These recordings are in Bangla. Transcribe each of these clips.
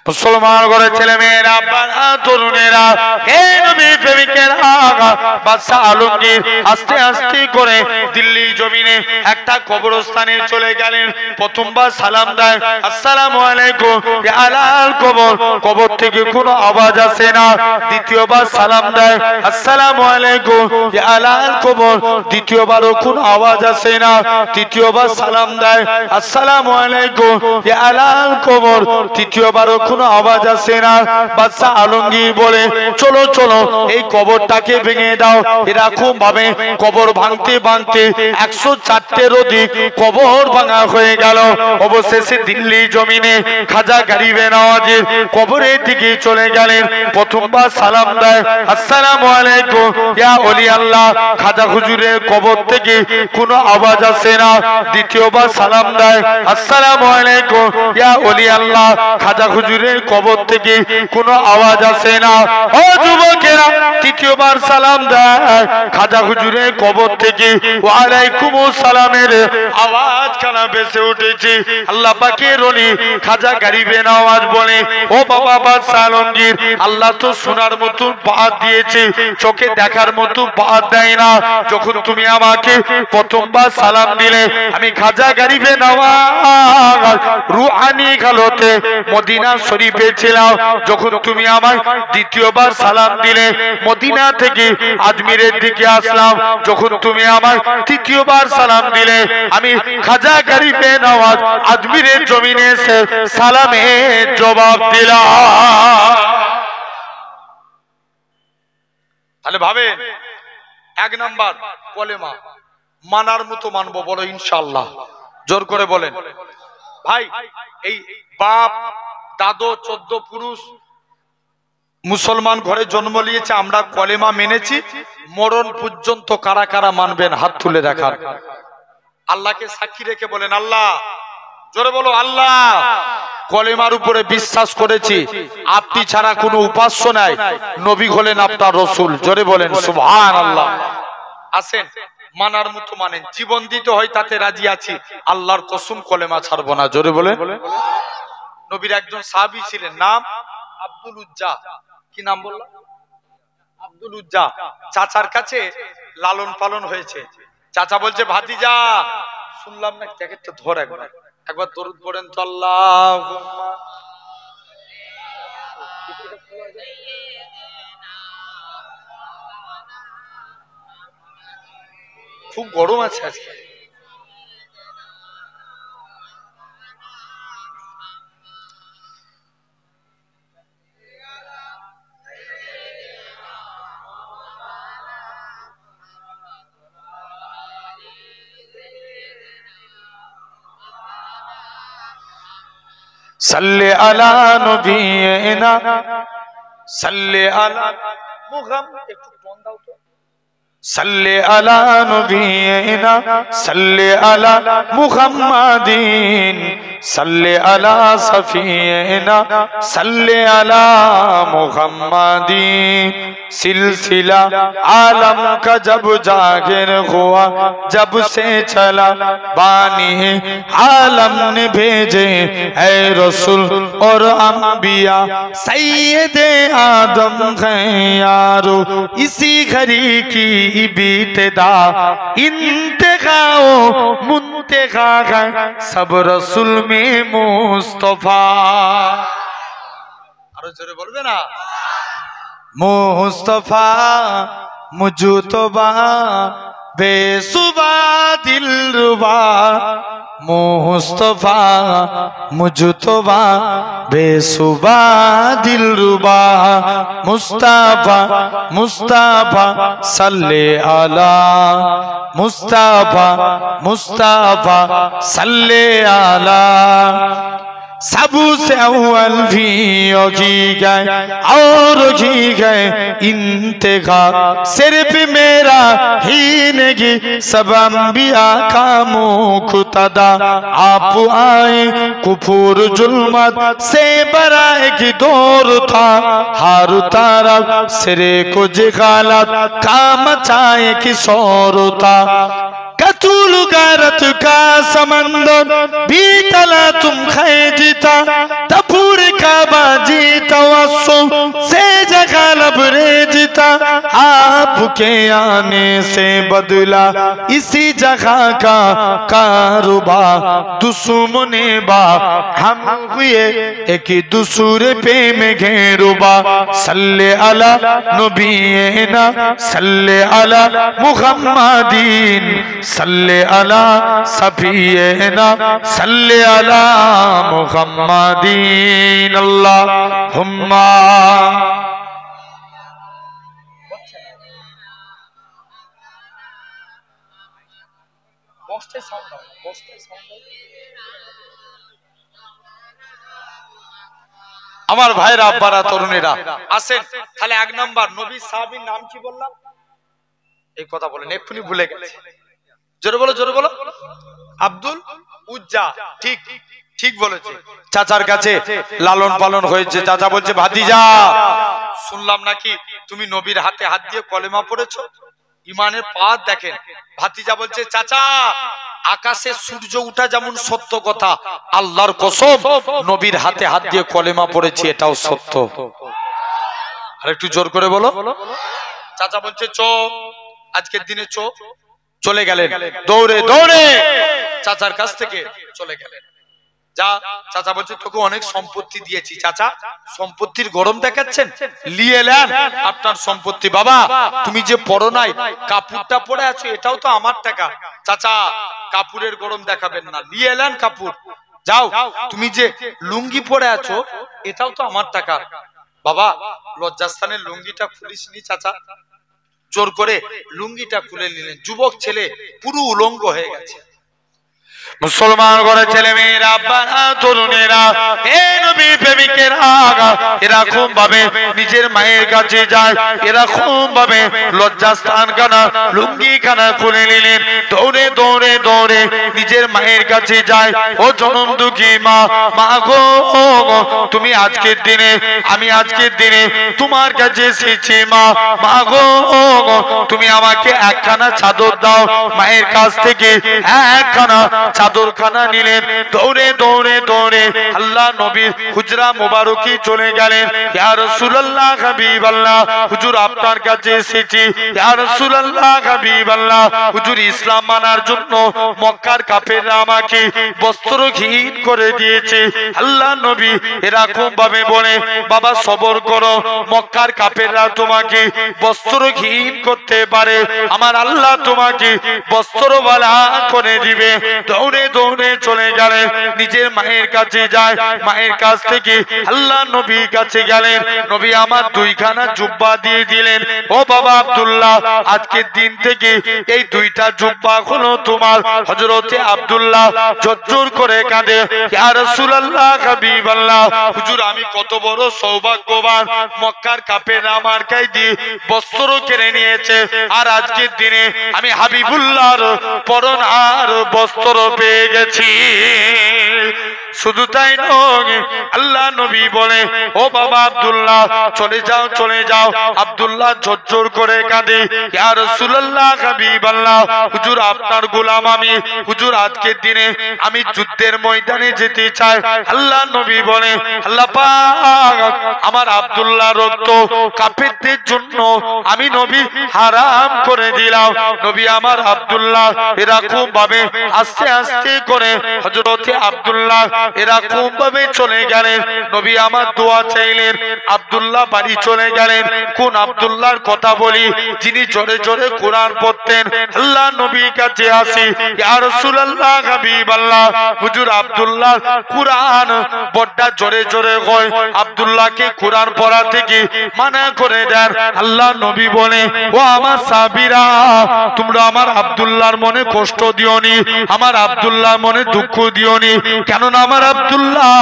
মুসলমান ঘরে ছেলে মেয়েরা, তরুণেরা, হে নবীর প্রেমিকেরা, বাদশা আলমগীর আস্তে আস্তে করে দিল্লি জমিনে একটা কবরস্থানে চলে গেলেন। প্রথমবার সালাম দেয়, আসসালামু আলাইকুম ইয়া আলাল কবর। কবর থেকে কোনো আওয়াজ আসে না। দ্বিতীয়বার সালাম দেয়, আসসালামু আলাইকুম ইয়া আলাল কবর। দ্বিতীয়বারও কোনো আওয়াজ আসে না। তৃতীয়বার সালাম দেয়, আসসালামু আলাইকুম ইয়া আলাল কবর। তৃতীয়বারও কোনো আওয়াজ আসে না। বাদশা আলমগীর বলে, চলো চলো এই কবরটাকে ভেঙে দাও। এরকম ভাবে কবর ভাঙতে ভাঙতে 104টের অধিক কবর ভাঙা হয়ে গেল। অবশেষে দিল্লি জমিনে খাজা গরিবে নওয়াজের কবরের দিকে চলে গেলেন। প্রথমবার সালাম দেয়, আসসালামু আলাইকুম ইয়া ওলি আল্লাহ। খাজা হুজুরের কবর থেকে কোনো আওয়াজ আসে না। দ্বিতীয়বার সালাম দেয়, আসসালামু আলাইকুম ইয়া ওলি আল্লাহ। খাজা হুজুরের কবর থেকে কোনো আওয়াজ আসে না। ও যুবকেরা, তৃতীয়বার সালাম দেয়, খাজা হুজুরের কবর থেকে ওয়ালাইকুম সালামের আওয়াজ কানা ভেসে উঠেছে। আল্লাহ পাকের ওলি খাজা গরিবে নওয়াজ বলে, ও বাবা বাদশা আলমগীর, আল্লাহ তো শোনার মতো বাত দিয়েছে, চোখে দেখার মতো বাত দেয় না। যখন তুমি আমাকে প্রথমবার সালাম দিলে, আমি খাজা গরিবে নওয়াজ রুহানি হালতে মদিনা শরীফে ছিলাম। যখন তুমি আমায় দ্বিতীয়বার সালাম দিলে, মদিনা থেকে আজমিরের দিকে আসলাম। যখন তুমি আমায় তৃতীয়বার সালাম দিলে, আমি খাজা গরিবে নওয়াজ আজমিরের জমিনে এসে সালামের জবাব দিলাম। তাহলে ভাবেন, এক নাম্বার কলেমা মানার মতো মানবো, বলো ইনশাআল্লাহ। জোর করে বলেন ভাই। এই বাপ দাদু 14 পুরুষ মুসলমান ঘরে জন্ম নিয়েছে, আমরা কলেমা মেনেছি। মরণ পর্যন্ত কারা কারা মানবেন হাত তুলে দেখান। আল্লাহকে সাক্ষী রেখে বলেন, আল্লাহ, জোরে বলো আল্লাহ, কলেমার উপরে বিশ্বাস করেছি, আপনি ছাড়া কোনো উপাস্য নাই, নবী হলেন আপনার রসুল। জোরে বলেন সুবহানাল্লাহ। আসেন, মানার মতো মানেন, জীবন দিতে হয় তাতে রাজি আছি, আল্লাহর কসম কলেমা ছাড়বো না। জোরে বলেন। নবীর একজন সাহাবী ছিলেন, নাম আব্দুল উজ্জা। কি নাম বললাম? আব্দুল উজ্জা। চাচার কাছে লালন পালন হয়েছে। চাচা বলছে, ভাতিজা শুনলাম না, জ্যাকেটটা ধর, একবার দরুদ পড়েন তো আল্লাহুম্মা। খুব গরম আছে আজকে। সাল্লি আলা নবিয়িনা, সাল্লি আলা মুহাম্মদ। একটু টোন দাও তো। সাল্লি আলা নবিয়িনা, সাল্লি আলা মুহাম্মাদিন, সাল্লি আলা সফিয়িনা, সাল্লি আলা মুহাম্মাদিন। सिलसिला आलम का जब जाहिर हुआ, जब से चला बानी आलम ने भेजे है रसूल और अंबिया, सैयदे आदम हैं यारो, इसी घड़ी की इब्तिदा, इंतखाओ मुंतखा है सब रसूल में मुस्तफा। आरो जोरे बोलबे ना, मुस्तफा मुजुतबा बेसुबा दिलरुबा, मुस्तफा मुजुतबा बेसुबा दिलरुबा, मुस्तफा मुस्तफा सल्ले अला, मुस्तफा मुस्तफा सल्ले अला। सबू से अव्वल भी की गए और की गए इंतखा, सिर्फ मेरा ही नहीं सब अंबिया का मुक़्तदा। आप आए कुफुर जुल्मत से बराए की दौर था, हर तरफ सिरे को जिहालत का मचाए की शोर था। कतूल गारत का समंदर भी तला तुम खाए जीता तपूर का बाजी तवस्सु से जगह लबरे जीता आपके आने से बदला इसी जगह का कारोबार दुश्मने बा हम हुए एक दूसरे पे में घेरुबा सल्ले अला नबीना सल्ले अला मुहम्मदीन सल्ले अला सफीना सल्ले अला मुहम्मदीन अल्लाहुम्मा আমার ভাইরা আব্বারা তরুণীরা আসেন তাহলে এক নাম্বার নবী সাহাবীর নাম কি বললাম এই কথা বলেন এক্ষুনি ভুলে গেছে জোরে বলো আব্দুল উজ্জা ঠিক ঠিক বলেছে চাচার কাছে লালন পালন হয়েছে চাচা বলছে ভাতিজা শুনলাম নাকি তুমি নবীর হাতে হাত দিয়ে কলেমা পড়েছো ইমানের পাত দেখেন ভাতিজা বলছে চাচা আকাশে সূর্য ওঠা যেমন সত্য কথা আল্লাহর কসম নবীর হাতে হাত দিয়ে কলেমা পড়েছি এটাও সত্য আর একটু জোর করে বলো চাচা বলছে চো আজকের দিনে চো চলে গেলেন দৌড়ে দৌড়ে চাচার কাছ থেকে চলে গেলেন যা চাচা বলছে তোকে অনেক সম্পত্তি দিয়েছি চাচা সম্পত্তির গরম দেখাচ্ছেন নিয়ে নেন আপনার সম্পত্তি বাবা তুমি যে পরো নাই কাপড়টা পরে আছো এটাও তো আমার টাকা চাচা কাপড়ের গরম দেখাবেন না নিয়ে নেন কাপড় যাও তুমি যে লুঙ্গি পরে আছো এটাও তো আমার টাকা বাবা লজ্জাস্থানের লুঙ্গিটা খুলিসনি চাচা জোর করে লুঙ্গিটা খুলে নিলেন যুবক ছেলে পুরো উলঙ্গ হয়ে গেছে মুসলমান ঘরে ছেলে মেয়েরা আব্বারা তরুণেরা হে নবী প্রেমিকেরা এরকম ভাবে নিজের মায়ের কাছে যায় এরকম ভাবে লজ্জাস্থান খানা লুঙ্গি খানা খুলে নিলেন দৌড়ে দৌড়ে দৌড়ে নিজের মায়ের কাছে যায় ও জনম দুঃখী মা মা গো তুমি আজকের দিনে আমি আজকের দিনে তোমার কাছে এসেছি মা মা গো তুমি আমাকে একখানা চাদর দাও মায়ের কাছ থেকে একখানা চাদরখানা নিলেন দৌড়ে দৌড়ে দৌড়ে আল্লাহ নবীর হুজরা মোবারকি চলে গেলেন ইয়া রাসূলুল্লাহ হাবিবাল্লাহ হুজুর আপনার কাছে এসেছি ইয়া রাসূলুল্লাহ হাবিবাল্লাহ হুজুর ইসলাম মানার জন্য মক্কার কাফেররা আমাকে বস্ত্রহীন করে দিয়েছে আল্লাহ নবী এরকম ভাবে বলে বাবা সবর করো মক্কার কাফেররা তোমাকে বস্ত্রহীন করতে পারে আমার আল্লাহ তোমাকে বস্ত্রওয়ালা করে দিবে দৌড়ে দৌড়ে চলে গেলেন নিজের মায়ের কাছে যায় মায়ের কাছ থেকে আল্লাহ নবীর কাছে গেলেন নবী আমার দুইখানা জুব্বা দিয়ে দিলেন ও বাবা আব্দুল্লাহ আজকের দিন থেকে এই দুইটা জুব্বা হলো তোমার হযরতে আব্দুল্লাহ জোর করে কাঁদে ইয়া রাসূলুল্লাহ হাবিবাল্লাহ হুজুর আমি কত বড় সৌভাগ্যবান মক্কার কাফেররা আমার গায়ে দিয়ে বস্ত্র কেড়ে নিয়েছে আর আজকের দিনে আমি হাবিবুল্লাহর পরনার বস্ত্র পেয়ে গেছি শুধু তাই নয় আল্লাহ নবী বলে ও বাবা আব্দুল্লাহ চলে যাও আব্দুল্লাহ ঝরঝর করে কাঁদে ইয়া রাসূলুল্লাহ হাবিবাল্লাহ হুজুর আপনার গোলাম আমি হুজুর আজকের দিনে আমি যুদ্ধের ময়দানে যেতে চাই আল্লাহ নবী বলে আল্লাহ পাক আমার আব্দুল্লাহর রক্ত কাফেরদের জন্য আমি নবী হারাম করে দিলাম নবী আমার আব্দুল্লাহ এরকম ভাবে আস্তে আস্তে করে হযরতে আব্দুল্লাহ এরকম ভাবে চলে গেলেন নবী আমার দোয়া চাইলেন আব্দুল্লাহ বাড়ি চলে গেলেন কোন আব্দুল্লাহর কথা বলি যিনি জোরে জোরে কোরআন পড়তেন আল্লাহ নবীর কাছে আসি ইয়া রাসূলুল্লাহ হাবিবাল্লাহ হুজুর আব্দুল্লাহ কোরআন বড়টা জোরে জোরে কয় আব্দুল্লাহকে কোরআন পড়া থেকে মানা করে দেন আল্লাহ নবী বলে ও আমার সাহাবীরা তোমরা আমার আব্দুল্লাহর মনে কষ্ট দিওনি আমার আব্দুল্লাহর মনে দুঃখ দিওনি কেননা আমার আব্দুল্লাহ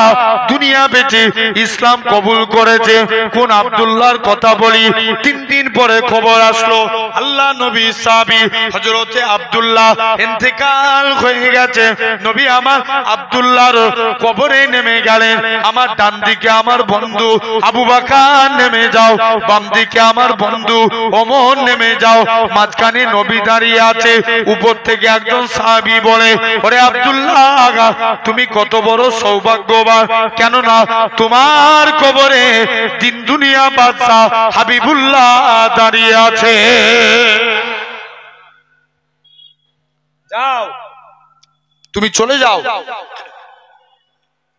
দুনিয়া বেঁচে ইসলাম কবুল করেছে কোন আব্দুল্লাহর কথা বলি 3 দিন পরে খবর আসলো আল্লাহ নবী সাহাবী হযরতে আব্দুল্লাহ ইন্তেকাল হয়ে গেছে। নবী আমার আব্দুল্লাহর কবরে নেমে গেলেন। আমার ডান দিকে আমার বন্ধু আবু বকর নেমে যাও, বাম দিকে আমার বন্ধু ওমর নেমে যাও, মাঝখানে নবী দাঁড়িয়ে আছে। উপর থেকে একজন সাহাবী বলে, ওরে আব্দুল্লাহ, তুমি কত বড় সৌভাগ্যবান, কেন না তোমার কবরে দিন দুনিয়া বাদশা হাবিবুল্লাহ দাঁড়িয়ে আছে। যাও, তুমি চলে যাও।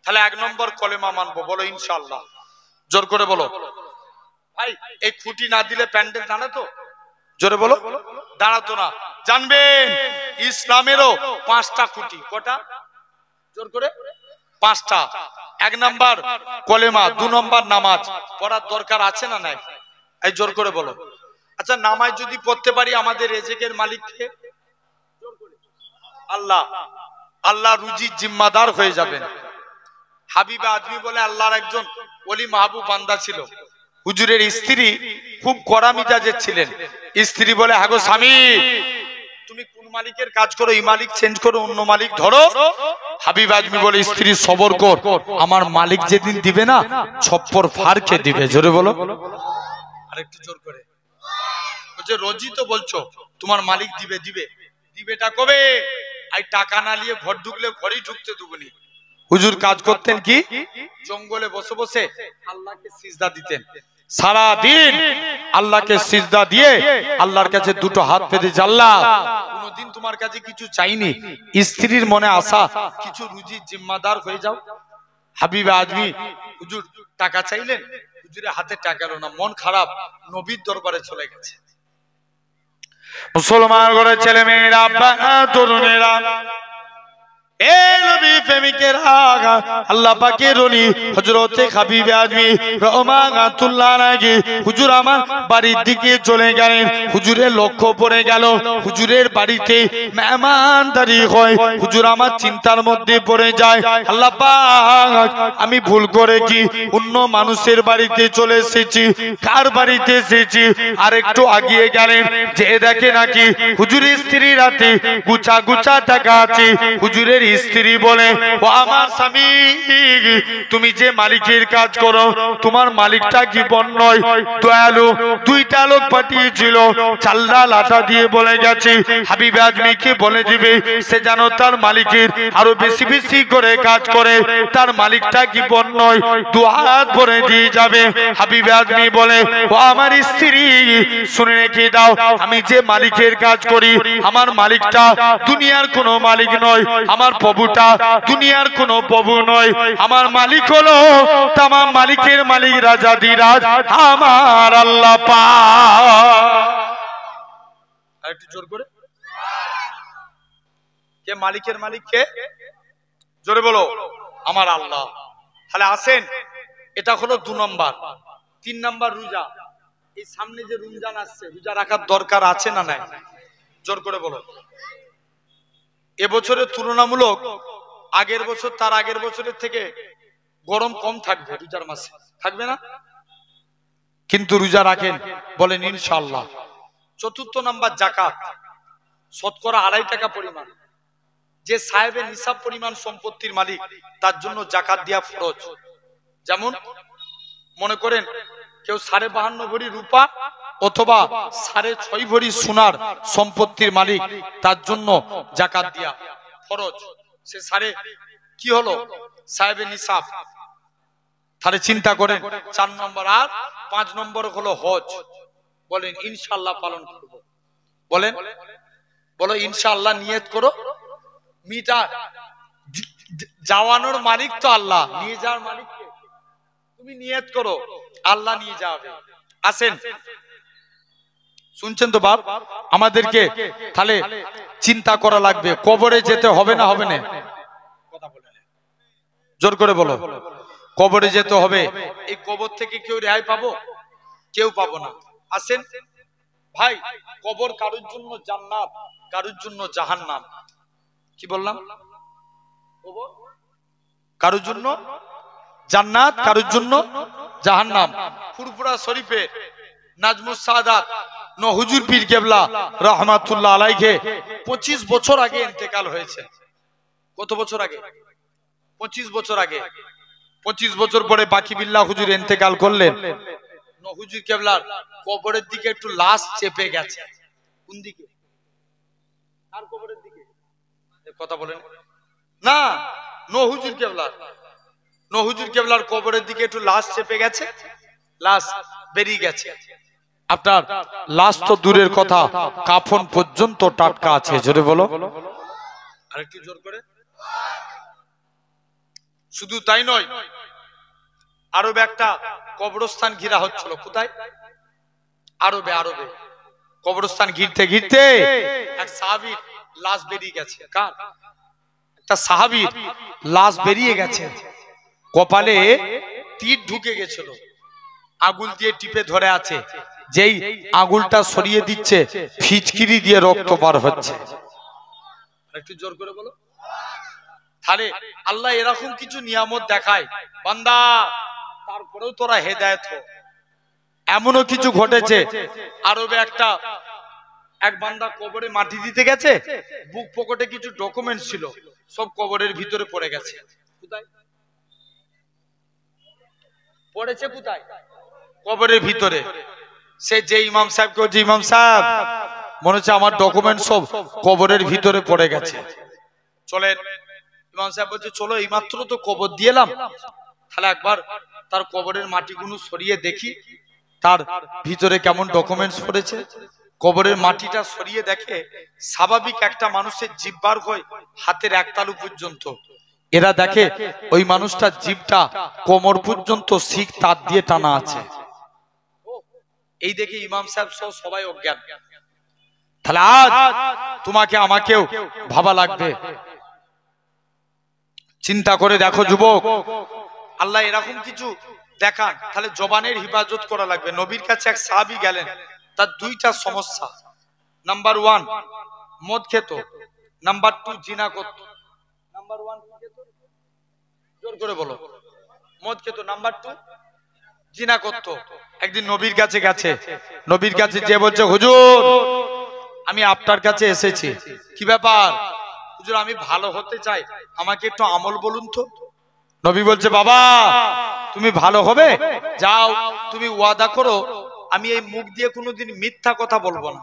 তাহলে এক নম্বর কলেমা মানবো, বলো ইনশাআল্লাহ। জোর করে বলো। ভাই এই খুঁটি না দিলে প্যান্ডেল দাঁড়াতো? জোরে বলো। দাঁড়াতো না। জানবেন ইসলামেরও 5টা খুঁটি। কটা? জোর করে। 5টা। 1 নাম্বার কলেমা, 2 নাম্বার নামাজ পড়ার দরকার আছে না নাই? এই জোর করে বলো। আচ্ছা, নামাজ যদি পড়তে পারি, আমাদের রিজিকের মালিক কে? আল্লাহ। আল্লাহ রুজির জিম্মাদার হয়ে যাবেন। হাবিব আদমি বলে আল্লাহর একজন ওলি মাহবুব বান্দা ছিল। হুজুরের স্ত্রী খুব কড়া মিজাজের ছিলেন। স্ত্রী বলে, হাগো স্বামী, তুমি কোন মালিকের কাজ করো, এই মালিক চেঞ্জ করো, অন্য মালিক ধরো। হাবিব আজমি বলে, স্ত্রী সবর কর, আমার মালিক যেদিন দিবে না ছপ্পর ফাড়কে দিবে। জোরে বলো। আরেকটু জোর করে। বলছে, রোজই তো বলছো তোমার মালিক দিবে দিবে, দিবেটা কবে? আই টাকা না নিয়ে ঘর ঢুকলে ঘরেই ঢুকতে দেবনি। হুজুর কাজ করতেন কি? জঙ্গলে বসে বসে আল্লাহকে সিজদা দিতেন। সারা দিন আল্লাহকে সিজদা দিয়ে আল্লাহর কাছে দুটো হাত পেতে, আল্লাহ কোনদিন তোমার কাছে কিছু চাইনি, স্ত্রীর মনে আশা কিছু রুজির জিম্মাদার হয়ে যাও। হাবিব আজমি হুজুর টাকা চাইলেন, হুজুরের হাতে টাকা এলো না, মন খারাপ, নবীর দরবারে চলে গেছে। মুসলমান ঘরের ছেলে মেয়েরা, তরুণেরা, আল্লাহ পাকের রনি হযরতে হাবিব আজমি রহমাতুল্লাহ আলাইহি হুজুর আমার বাড়ির দিকে চলে গেলেন। হুজুরের লক্ষ্য পড়ে গেল হুজুরের বাড়িতে মেহমানদারি হয়। হুজুর আমার চিন্তার মধ্যে পড়ে যায়, আল্লাহ পাক আমি ভুল করে কি অন্য মানুষের বাড়িতে চলে এসেছি, কার বাড়িতে এসেছি? আর একটু আগিয়ে গেলেন, যে দেখে নাকি হুজুরের স্ত্রীর হাতে গুছা গুছা টাকা আছে। হুজুরের স্ত্রী বলে, ও আমার স্বামী, তুমি যে মালিকের কাজ করো, তোমার মালিকটা কি বন নয়, দয়ালু? 2টা লোক পাঠিয়েছিল, চাল্লা লাটা দিয়ে বলে গেছে হাবিব আজমিকে বলে দিবে সে যেন তার মালিকের আরো বেশি বেশি করে কাজ করে, তার মালিকটা কি বন নয়, 2 হাত ভরে দিয়ে যাবে। হাবিব আজমি বলে, ও আমার স্ত্রী, শুনে রেখে দাও, আমি যে মালিকের কাজ করি, আমার মালিকটা দুনিয়ার কোনো মালিক নয়, আমার প্রভুটা দুনিয়ার কোনো প্রভু নয়, আমার মালিক হলো তামাম মালিকের মালিক, রাজাধিরাজ আমার আল্লাহ পাক। আরেকটু জোর করে। কে মালিকের মালিক? কে? জোরে বলো। আমার আল্লাহ। তাহলে আসেন, এটা হলো 2 নম্বর। 3 নম্বর রোজা। এই সামনে যে রমজান আসছে, রোজা রাখার দরকার আছে না নাই? জোর করে বলো। এবছরের তুলনামূলক আগের বছর, তার আগের বছরের থেকে গরম কম থাকবে রোজার মাসে, থাকবে না? কিন্তু রোজা রাখেন, বলেন ইনশাআল্লাহ। 4 নাম্বার যাকাত, শতকরা 2.5 টাকা পরিমাণ। যে সাহেবের নিসাব পরিমাণ সম্পত্তির মালিক, তার জন্য যাকাত দেওয়া ফরজ। যেমন মনে করেন কেউ 52.5 ভরি রূপা অথবা 6.5 ভরি সোনার সম্পত্তির মালিক, তার জন্য যাকাত দেওয়া ফরজ। সে কি হলো? সাহেবের নিসাব। তাহলে চিন্তা করেন। 4 নম্বর। আর 5 নম্বর হলো হজ। বলেন ইনশাআল্লাহ পালন করব। বলেন, বলো ইনশাআল্লাহ নিয়ত করো। মিটা যাওয়ানোর মালিক তো আল্লাহ, নিয়ে যাওয়ার মালিক কে? তুমি নিয়ত করো, আল্লাহ নিয়ে যাবে। আসেন, শুনছেন তো বাপ? আমাদেরকে তাহলে চিন্তা করা লাগবে, কবরে যেতে হবে না হবে না? জোর করে বলো। কবরে যেতে হবে। এই কবর থেকে কেউ রেহাই পাবো? কেউ পাবো না। আসেন ভাই, কবর কারোর জন্য জান্নাত, কারোর জন্য জাহান্নাম। কি বললাম? কবর কারোর জন্য জান্নাত, কারোর জন্য জাহান্নাম। ফুরফুরা শরীফে নাজমুস সাদাত হুজুর পীর কেবলা রহমাতুল্লাহ আলাইহি 25 বছর আগে ইন্তেকাল হয়েছে। কত বছর আগে? 25 বছর আগে। 25 বছর পরে বাকি বিল্লাহ হুজুর ইন্তেকাল করলেন। হুজুর কেবলার কবরের দিকে একটু লাশ চেপে গেছে। কোন দিকে? আর কবরের দিকে কথা বলেন না। হুজুর কেবলার হুজুর কেবলার কবরের দিকে একটু লাশ চেপে গেছে, লাশ বেরিয়ে গেছে। আপনার লাশ তো দূরের কথা, কাফন পর্যন্ত টাটকা আছে। জোরে বলো, আরেকটু জোর করে। শুধু তাই নয়, আরবে একটা কবরস্থান ঘিরা হচ্ছিল। কোথায়? আরবে। কবরস্থান ঘিরতে ঘিরতে এক সাহাবীর লাশ বেরিয়ে গেছে। কার? একটা সাহাবীর লাশ বেরিয়ে গেছে। কপালে তীর ঢুকে গেছিল, আগুল দিয়ে টিপে ধরে আছে। যেই আগুলটা সরিয়ে দিচ্ছে, ফিচকিরি দিয়ে রক্ত বার হচ্ছে। একটু জোর করে বলো। তাহলে আল্লাহ এরকম কিছু নিয়ামত দেখায়, বান্দা তারপরেও তোরা হেদায়েত হো। এমনও কিছু ঘটেছে, আরবে এক বান্দা কবরে মাটি দিতে গেছে, বুক পকেটে কিছু ডকুমেন্ট ছিল, সব কবরের ভিতরে পড়ে গেছে। কোথায় পড়েছে? কোথায়? কবরের ভিতরে। সে যে ইমাম সাহেবকে, যে ইমাম সাহেব মনে হচ্ছে আমার ডকুমেন্ট সব কবরের ভিতরে পড়ে গেছে, চলেন। ইমাম সাহেব বলছে চলো, এইমাত্র তো কবর দিয়েলাম, তাহলে একবার তার কবরের মাটিগুলো সরিয়ে দেখি তার ভিতরে কেমন ডকুমেন্টস পড়েছে। কবরের মাটিটা সরিয়ে দেখে স্বাভাবিক একটা মানুষের জিহ্বার হয় হাতের এক তালু পর্যন্ত। এরা দেখে ওই মানুষটার জিভটা কোমর পর্যন্ত শিক তার দিয়ে টানা আছে। এই দেখে ইমাম সাহেব সহ সবাই অজ্ঞান। তাহলে আজ তোমাকে আমাকেও ভাবা লাগবে। চিন্তা করে দেখো যুবক, আল্লাহ এরকম কিছু দেখান, তাহলে জবানের হিফাজত করা লাগবে। নবীর কাছে এক সাহাবী গেলেন, তার দুইটা সমস্যা। নাম্বার 1 মদ খেত, নাম্বার 2 জিনা করত। নাম্বার 1 কি খেত? জোর করে বলো। মদ খেত। নাম্বার 2 জিনা করত। একদিন নবীর কাছে গেছে, নবীর কাছে যে বলছে হুজুর আমি আপনার কাছে এসেছি। কি ব্যাপার? হুজুর আমি ভালো হতে চাই, আমাকে একটু আমল বলুন তো। নবী বলছে বাবা তুমি ভালো হবে, যাও তুমি ওয়াদা করো আমি এই মুখ দিয়ে কোনোদিন মিথ্যা কথা বলবো না।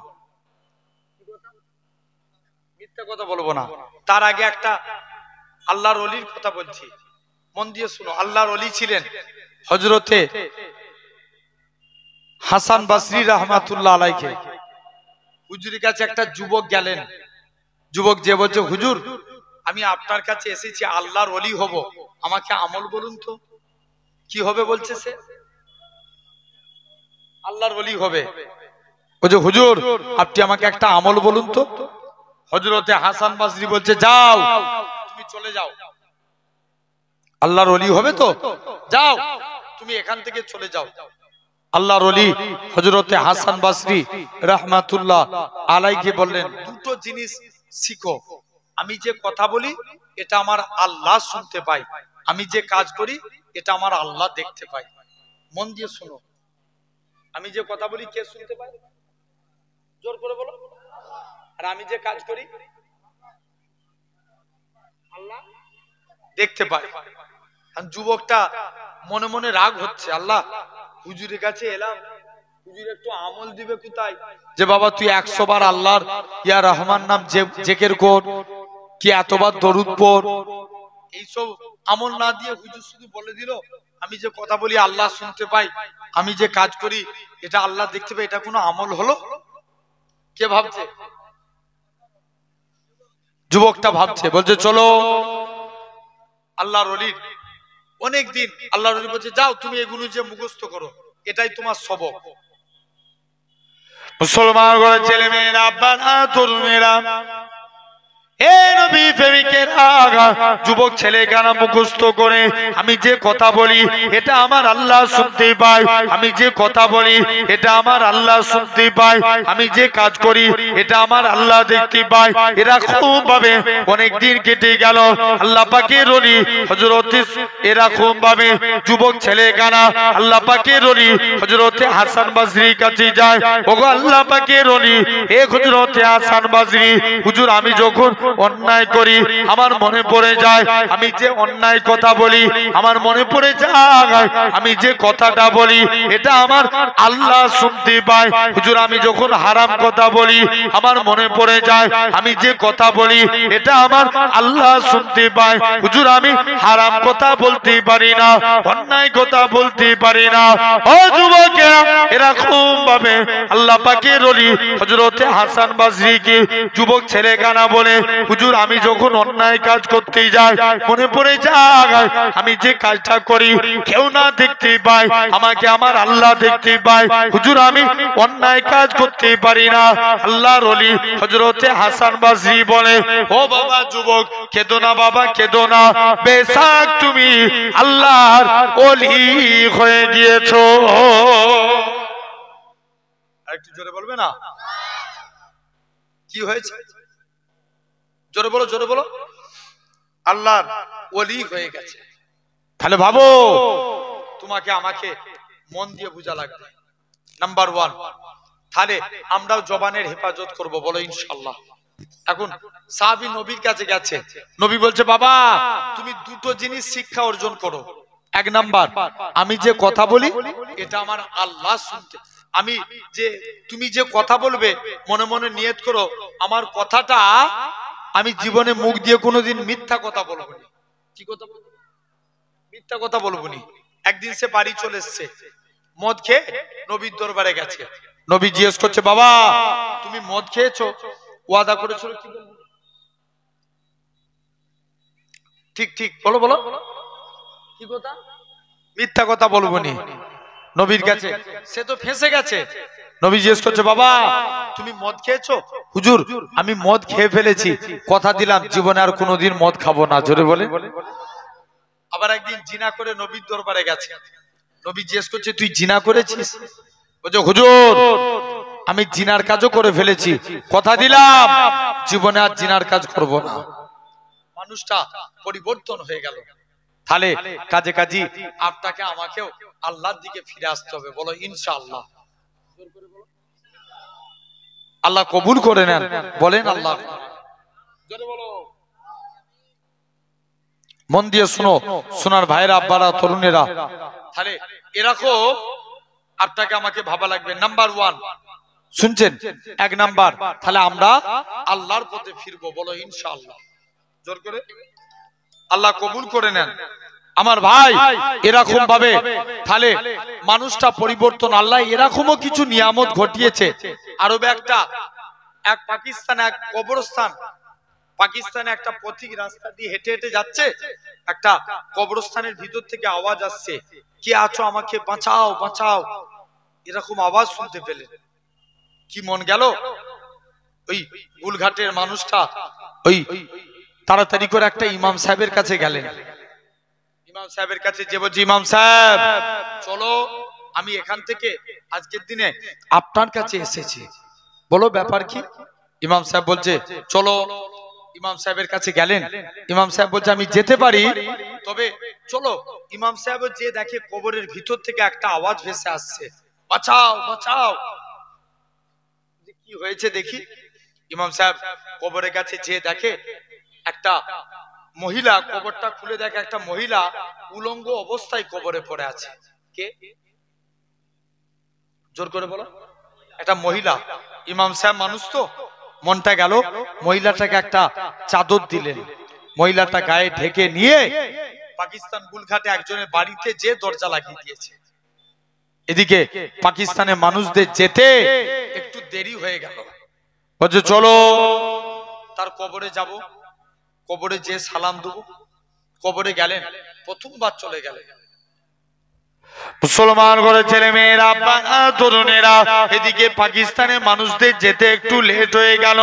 মিথ্যা কথা বলবো না। তার আগে একটা আল্লাহর ওলির কথা বলছি, মন দিয়ে শুনো। আল্লাহর ওলি ছিলেন হযরতে হাসান বসরি রাহমাতুল্লাহ আলাইহি। হুজুরের কাছে একটা যুবক গেলেন, যুবক যে বলছে হুজুর আমি আপনার কাছে এসেছি আল্লাহর ওলি হব, আমাকে আমল বলুন তো। কি হবে বলছে সে? আল্লাহর ওলি হবে। বলছে হুজুর আপনি আমাকে একটা আমল বলুন তো। হযরতে হাসান বসরি বলছে যাও তুমি চলে যাও, আল্লাহর ওলি হবে তো, যাও তুমি এখান থেকে চলে যাও। আল্লাহর ওলি হযরতে হাসান বসরি রাহমাতুল্লাহ আলাইহি বললেন দুটো জিনিস শিখো। আমি যে কথা বলি এটা আমার আল্লাহ শুনতে পাই, আমি যে কাজ করি এটা আমার আল্লাহ দেখতে পাই। মন দিয়ে শোনো, আমি যে কথা বলি কে শুনতে পায়? জোর করে বলো। আর আমি যে কাজ করি আল্লাহ দেখতে পায়। যুবকটা মনে মনে রাগ হচ্ছে, আল্লাহ হুজুরের কাছে এলাম, হুজুর একটু আমল দিবে কোথায়? যে বাবা তুই 100 বার আল্লাহর ইয়া রহমান নাম জিকির কর, কি এতবার দরুদ পড়। এইসব আমল না দিয়ে হুজুর শুধু বলে দিল আমি যে কথা বলি আল্লাহ শুনতে পাই, আমি যে কাজ করি এটা আল্লাহ দেখতে পাই, এটা কোনো আমল হলো? কে ভাবছে? যুবকটা ভাবছে, বলছে চলো। আল্লাহর ওলির অনেকদিন আল্লাহর ওলি বলছে যাও তুমি এগুলো যে মুখস্থ করো এটাই তোমার সবক। মুসলমান ঘরের ছেলে মেয়েরা, আব্বারা, তরুণেরা, নবী প্রেমিকেরা, যুবক ছেলে গানা মুখস্থ করে আমি যে কথা বলি এটা আমার আল্লাহ শুনতে পায়, আমি যে কথা বলি এটা আমার আল্লাহ শুনতে পায়, আমি যে কাজ করি এটা আমার আল্লাহ দেখতে পায়। এরকম ভাবে অনেক দিন কেটে গেল। আল্লাহ পাকের ওলি হযরত এরকম ভাবে যুবক ছেলে গানা আল্লাহ পাকের ওলি হযরত হাসান বসরির কাছে যায়। ওগো আল্লাহ পাকের ওলি, এ হযরত হাসান বসরি, হুজুর আমি যখন অন্যায় করি আমার মনে পড়ে যায়, আমি যে অন্যায় কথা বলি আমার মনে পড়ে যায়, আমি যে কথাটা বলি এটা আমার আল্লাহ শুনতে পায়। হুজুর আমি যখন হারাম কথা বলি আমার মনে পড়ে যায়, আমি যে কথা বলি এটা আমার আল্লাহ শুনতে পায়। হুজুর আমি হারাম কথা বলতে পারি না, অন্যায় কথা বলতে পারি না। ও যুবকেরা, এরকম ভাবে আল্লাহ পাকের ওলি হযরত হাসান বসরিকে যুবক ছেলে গানা বলে, হুজুর আমি যখন অন্যায় কাজ করতে যাই মনে পড়ে যায়, আমি যে কাজটা করি কেউ না দেখতে পায়, আমাকে আমার আল্লাহ দেখতে পায়। হুজুর আমি অন্যায় কাজ করতে পারি না। আল্লাহর ওলি হযরত হাসান বসরি বলে, ও বাবা যুবক কেঁদো না বাবা, কেঁদো না, বেশক তুমি আল্লাহর ওলি হয়ে গিয়েছো। আরেকটু জোরে বলবে না? কি হয়েছে? জোরে বলো, জোরে বলো। আল্লাহর ওলি হয়ে গেছে। তাহলে ভাবো, তোমাকে আমাকে মন দিয়ে বুঝা লাগবে। নাম্বার 1, তাহলে আমরাও জবানের হেফাজত করব, বলো ইনশাআল্লাহ। এখন সাহাবী নবীর কাছে গেছে, নবী বলছে বাবা তুমি দুটো জিনিস শিক্ষা অর্জন করো। 1 নাম্বার, আমি যে কথা বলি এটা আমার আল্লাহ শুনতে, আমি যে তুমি যে কথা বলবে মনে মনে নিয়ত করো আমার কথাটা আমি জীবনে মুখ দিয়ে কোনোদিন মিথ্যা কথা বলবো না। কি কথা বলবো? মিথ্যা কথা বলবো না। একদিন সে বাড়ি চলে এসেছে, মদ খেয়ে নবীর দরবারে গেছে। নবী জিজ্ঞেস করছে বাবা তুমি মদ খেয়েছো, ওয়াদা করেছো কি বলবো? ঠিক ঠিক বলো, বলো কি কথা? মিথ্যা কথা বলবো না। নবীর কাছে সে তো ফেঁসে গেছে। নবী জিজ্ঞেস করছে বাবা তুমি মদ খেয়েছো? হুজুর আমি মদ খেয়ে ফেলেছি, কথা দিলাম জীবনে আর কোনোদিন মদ খাবো না। জোরে বলে। আবার একদিন জিনা করে নবীর দরবারে গেছে, নবী জিজ্ঞেস করছে তুই জিনা করেছিস? বলছে হুজুর আমি জিনার কাজও করে ফেলেছি, কথা দিলাম জীবনে আর জিনার কাজ করব না। মানুষটা পরিবর্তন হয়ে গেল। তাহলে কাজে কাজী আপনাকে আমাকেও আল্লাহর দিকে ফিরে আসতে হবে, বলো ইনশাআল্লাহ। আল্লাহ কবুল করে নেন, বলেন আল্লাহ। মন দিয়ে শুনো সোনার ভাইরা, আব্বারা, তরুণেরা, তাহলে এরকম আপনাকে আমাকে ভাবা লাগবে। নাম্বার 1 শুনছেন? 1 নাম্বার, তাহলে আমরা আল্লাহর পথে ফিরবো, বলো ইনশাআল্লাহ। জোর করে আল্লাহ কবুল করে নেন। আমার ভাই এরকম ভাবে তাহলে মানুষটা পরিবর্তন, আল্লাহ এরকমও কিছু নিয়ামত ঘটিয়েছে। আরবে এক পাকিস্তানে এক কবরস্থান, পাকিস্তানে একটা পথিক রাস্তা দিয়ে হেঁটে হেঁটে যাচ্ছে, একটা কবরস্থানের ভিতর থেকে আওয়াজ আসছে, কে আছো আমাকে বাঁচাও বাঁচাও, এরকম আওয়াজ শুনতে পেলেন। কি মন গেল? ওই গুলঘাটের মানুষটা ওই তাড়াতাড়ি করে একটা ইমাম সাহেবের কাছে গেলেন। ইমাম সাহেবের কাছে যে বলছে ইমাম সাহেব চলো আমি এখান থেকে আজকের দিনে আপনার কাছে এসেছি, বলো ব্যাপার কি? ইমাম সাহেব বলছে চলো। ইমাম সাহেবের কাছে গেলেন, ইমাম সাহেব বলছে আমি যেতে পারি, তবে চলো। ইমাম সাহেব যে দেখে কবরের ভিতর থেকে একটা আওয়াজ ভেসে আসছে, বাঁচাও বাঁচাও। কি হয়েছে দেখি। ইমাম সাহেব কবরের কাছে যে দেখে একটা মহিলা, কবরটা খুলে দেখে একটা মহিলা উলঙ্গ অবস্থায় কবরে পড়ে আছে। কে? জোর করে বলো। একটা মহিলা। ইমাম সাহেব মানুষ তো মনটা গেল, মহিলাটাকে একটা চাদর দিলেন, মহিলাটা গায়ে ঢেকে নিয়ে পাকিস্তান গুলঘাটে একজনের বাড়িতে যে দরজা লাগিয়ে দিয়েছে। এদিকে পাকিস্তানের মানুষদের যেতে একটু দেরি হয়ে গেল, বলছে চলো তার কবরে যাব, কবরে যে সালাম দেব। কবরে গেলেন, প্রথমবার চলে গেলেন, মুসলমান করে ছেলে মেয়েরা তরুণেরা এদিকে পাকিস্তানের মানুষদের যেতে একটু লেট হয়ে গেল।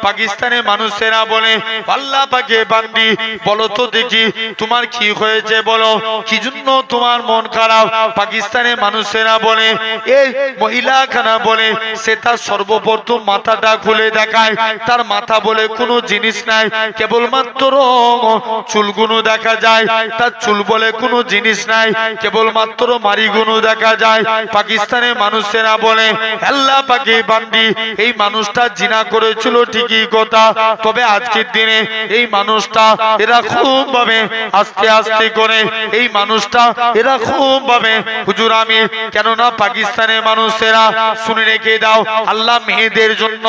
পাকিস্তানের মানুষেরা বলে আল্লাহ পাকে বান্দি বলো তো দেখি তোমার কি হয়েছে, বলো কি জন্য তোমার মন খারাপ। পাকিস্তানের মানুষেরা বলে এই মহিলাখানা বলে সে তার সর্বপ্রথম মাথাটা খুলে দেখায়, তার মাথা বলে কোনো জিনিস নাই, কেবলমাত্র চুলগুলো দেখা যায়, তার চুল বলে কোনো জিনিস নাই, কেবলমাত্র মারিগুলো দেখা যায়। পাকিস্তানের মানুষেরা বলে আল্লাহ পাকে বান্দি এই মানুষটা জিনা করেছিল ঠিকই কথা, তবে আজকের দিনে এই মানুষটা এরা খুব ভাবে আস্তে আস্তে করে এই মানুষটা এরা খুব ভাবে হুজুর আমি কেননা পাকিস্তানের মানুষেরা শুনে রেখে দাও আল্লাহ মেয়েদের জন্য